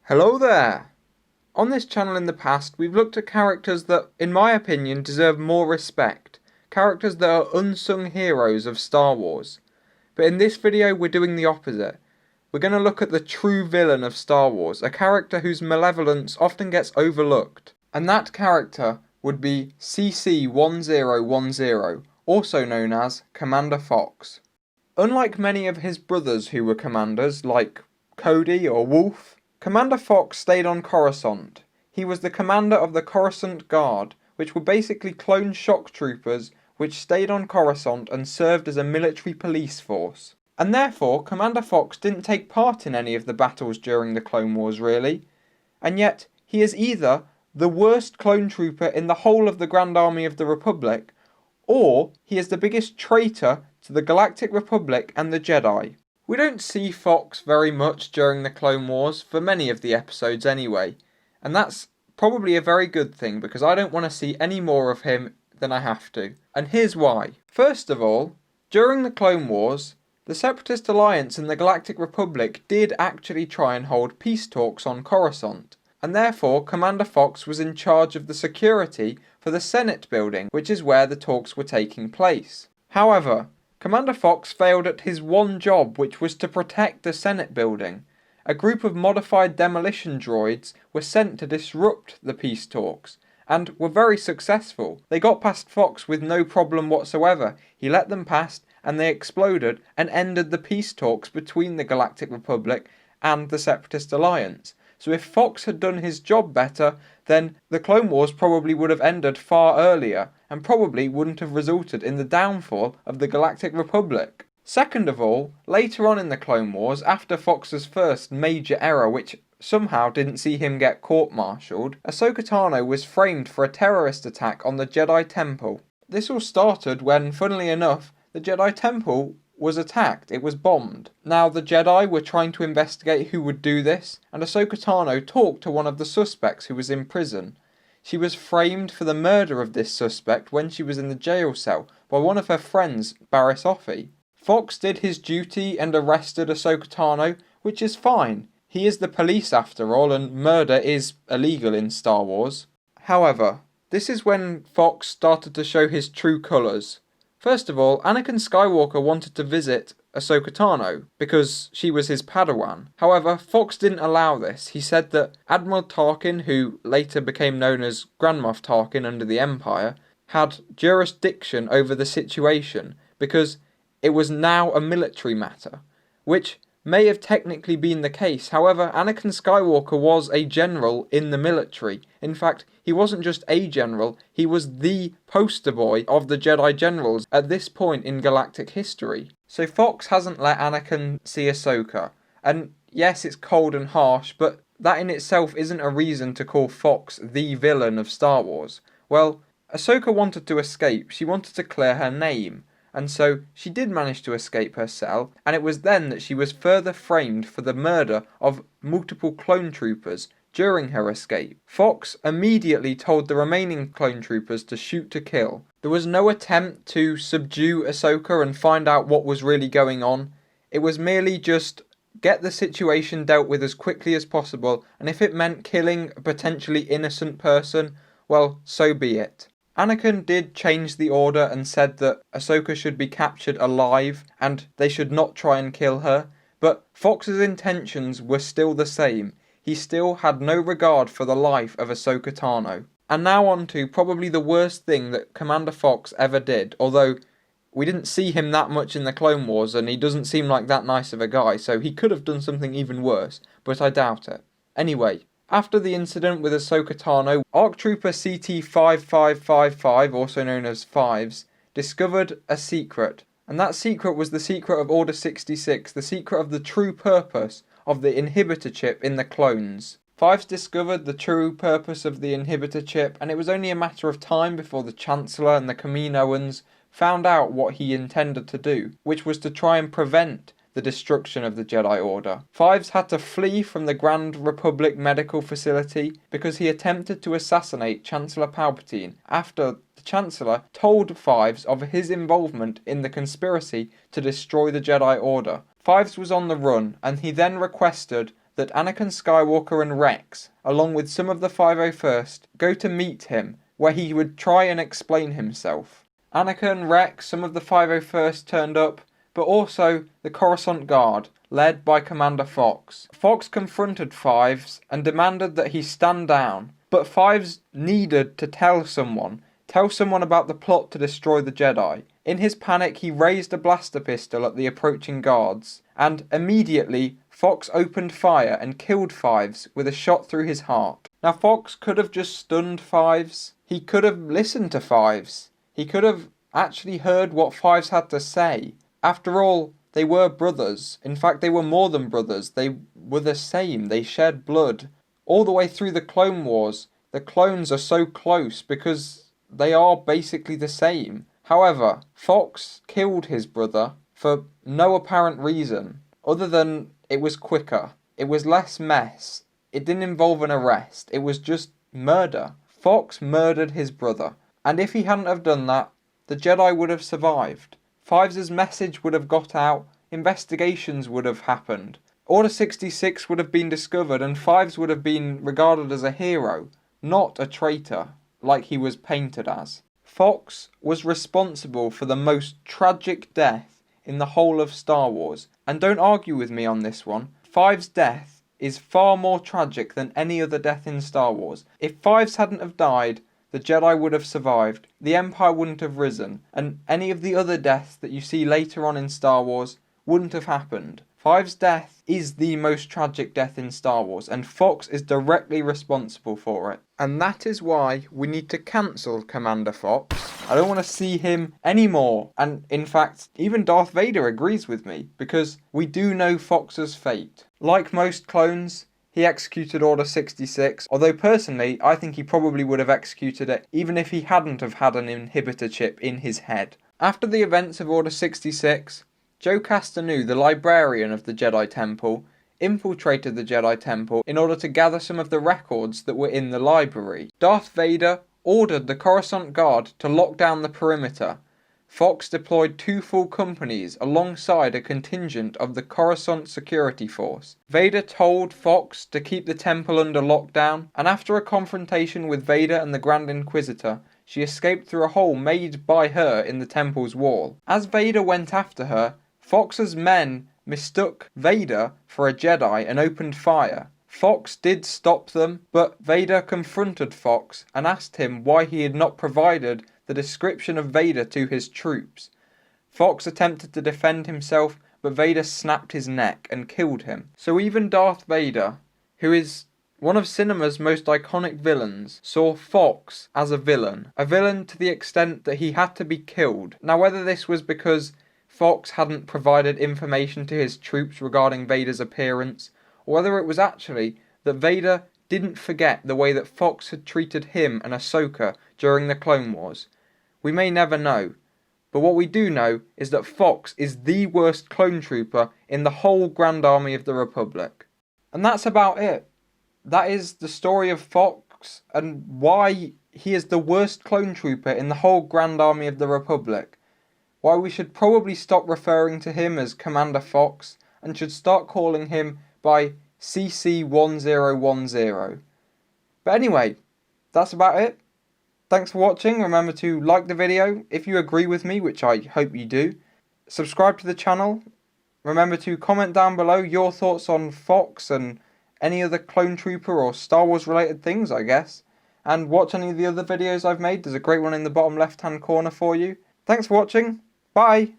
Hello there! On this channel in the past, we've looked at characters that, in my opinion, deserve more respect. Characters that are unsung heroes of Star Wars. But in this video, we're doing the opposite. We're going to look at the true villain of Star Wars, a character whose malevolence often gets overlooked. And that character would be CC-1010, also known as Commander Fox. Unlike many of his brothers who were commanders, like Cody or Wolf, Commander Fox stayed on Coruscant. He was the commander of the Coruscant Guard, which were basically clone shock troopers which stayed on Coruscant and served as a military police force. And therefore, Commander Fox didn't take part in any of the battles during the Clone Wars really. And yet, he is either the worst clone trooper in the whole of the Grand Army of the Republic, or he is the biggest traitor to the Galactic Republic and the Jedi. We don't see Fox very much during the Clone Wars, for many of the episodes anyway, and that's probably a very good thing because I don't want to see any more of him than I have to. And here's why. First of all, during the Clone Wars, the Separatist Alliance and the Galactic Republic did actually try and hold peace talks on Coruscant, and therefore Commander Fox was in charge of the security for the Senate building, which is where the talks were taking place. However, Commander Fox failed at his one job, which was to protect the Senate building. A group of modified demolition droids were sent to disrupt the peace talks, and were very successful. They got past Fox with no problem whatsoever. He let them pass, and they exploded and ended the peace talks between the Galactic Republic and the Separatist Alliance. So if Fox had done his job better, then the Clone Wars probably would have ended far earlier, and probably wouldn't have resulted in the downfall of the Galactic Republic. Second of all, later on in the Clone Wars, after Fox's first major error which somehow didn't see him get court-martialed, Ahsoka Tano was framed for a terrorist attack on the Jedi Temple. This all started when, funnily enough, the Jedi Temple was attacked. It was bombed. Now, the Jedi were trying to investigate who would do this, and Ahsoka Tano talked to one of the suspects who was in prison. She was framed for the murder of this suspect when she was in the jail cell by one of her friends, Barriss Offee. Fox did his duty and arrested Ahsoka Tano, which is fine. He is the police after all, and murder is illegal in Star Wars. However, this is when Fox started to show his true colours. First of all, Anakin Skywalker wanted to visit Ahsoka Tano because she was his Padawan. However, Fox didn't allow this. He said that Admiral Tarkin, who later became known as Grand Moff Tarkin under the Empire, had jurisdiction over the situation because it was now a military matter, which may have technically been the case. However, Anakin Skywalker was a general in the military. In fact, he wasn't just a general, he was the poster boy of the Jedi generals at this point in galactic history. So Fox hasn't let Anakin see Ahsoka. And yes, it's cold and harsh, but that in itself isn't a reason to call Fox the villain of Star Wars. Well, Ahsoka wanted to escape. She wanted to clear her name. And so she did manage to escape her cell, and it was then that she was further framed for the murder of multiple clone troopers during her escape. Fox immediately told the remaining clone troopers to shoot to kill. There was no attempt to subdue Ahsoka and find out what was really going on. It was merely just get the situation dealt with as quickly as possible, and if it meant killing a potentially innocent person, well, so be it. Anakin did change the order and said that Ahsoka should be captured alive and they should not try and kill her, but Fox's intentions were still the same. He still had no regard for the life of Ahsoka Tano. And now on to probably the worst thing that Commander Fox ever did, although we didn't see him that much in the Clone Wars and he doesn't seem like that nice of a guy, so he could have done something even worse, but I doubt it. Anyway, after the incident with Ahsoka Tano, ARC Trooper CT-5555, also known as Fives, discovered a secret. And that secret was the secret of Order 66, the secret of the true purpose of the inhibitor chip in the clones. Fives discovered the true purpose of the inhibitor chip, and it was only a matter of time before the Chancellor and the Kaminoans found out what he intended to do, which was to try and prevent the destruction of the Jedi Order. Fives had to flee from the Grand Republic medical facility because he attempted to assassinate Chancellor Palpatine after the Chancellor told Fives of his involvement in the conspiracy to destroy the Jedi Order. Fives was on the run, and he then requested that Anakin Skywalker and Rex, along with some of the 501st, go to meet him, where he would try and explain himself. Anakin, Rex, some of the 501st turned up, but also the Coruscant Guard, led by Commander Fox. Fox confronted Fives and demanded that he stand down, but Fives needed to tell someone about the plot to destroy the Jedi. In his panic, he raised a blaster pistol at the approaching guards, and immediately Fox opened fire and killed Fives with a shot through his heart. Now Fox could have just stunned Fives. He could have listened to Fives. He could have actually heard what Fives had to say. After all, they were brothers. In fact, they were more than brothers. They were the same. They shared blood. All the way through the Clone Wars, the clones are so close because they are basically the same. However, Fox killed his brother for no apparent reason, other than it was quicker. It was less mess. It didn't involve an arrest. It was just murder. Fox murdered his brother. And if he hadn't have done that, the Jedi would have survived. Fives' message would have got out, investigations would have happened. Order 66 would have been discovered and Fives would have been regarded as a hero, not a traitor, like he was painted as. Fox was responsible for the most tragic death in the whole of Star Wars, and don't argue with me on this one. Fives' death is far more tragic than any other death in Star Wars. If Fives hadn't have died, the Jedi would have survived, the Empire wouldn't have risen, and any of the other deaths that you see later on in Star Wars wouldn't have happened. Fives' death is the most tragic death in Star Wars, and Fox is directly responsible for it. And that is why we need to cancel Commander Fox. I don't want to see him anymore. And in fact, even Darth Vader agrees with me, because we do know Fox's fate. Like most clones, he executed Order 66, although personally, I think he probably would have executed it even if he hadn't have had an inhibitor chip in his head. After the events of Order 66, Joe Castanu, the librarian of the Jedi Temple, infiltrated the Jedi Temple in order to gather some of the records that were in the library. Darth Vader ordered the Coruscant Guard to lock down the perimeter. Fox deployed 2 full companies alongside a contingent of the Coruscant Security Force. Vader told Fox to keep the temple under lockdown, and after a confrontation with Vader and the Grand Inquisitor, she escaped through a hole made by her in the temple's wall. As Vader went after her, Fox's men mistook Vader for a Jedi and opened fire. Fox did stop them, but Vader confronted Fox and asked him why he had not provided the description of Vader to his troops. Fox attempted to defend himself, but Vader snapped his neck and killed him. So even Darth Vader, who is one of cinema's most iconic villains, saw Fox as a villain to the extent that he had to be killed. Now whether this was because Fox hadn't provided information to his troops regarding Vader's appearance, or whether it was actually that Vader didn't forget the way that Fox had treated him and Ahsoka during the Clone Wars, we may never know. But what we do know is that Fox is the worst clone trooper in the whole Grand Army of the Republic. And that's about it. That is the story of Fox and why he is the worst clone trooper in the whole Grand Army of the Republic. Why we should probably stop referring to him as Commander Fox and should start calling him by CC1010. But anyway, that's about it. Thanks for watching. Remember to like the video if you agree with me, which I hope you do. Subscribe to the channel. Remember to comment down below your thoughts on Fox and any other clone trooper or Star Wars related things, I guess. And watch any of the other videos I've made. There's a great one in the bottom left hand corner for you. Thanks for watching. Bye.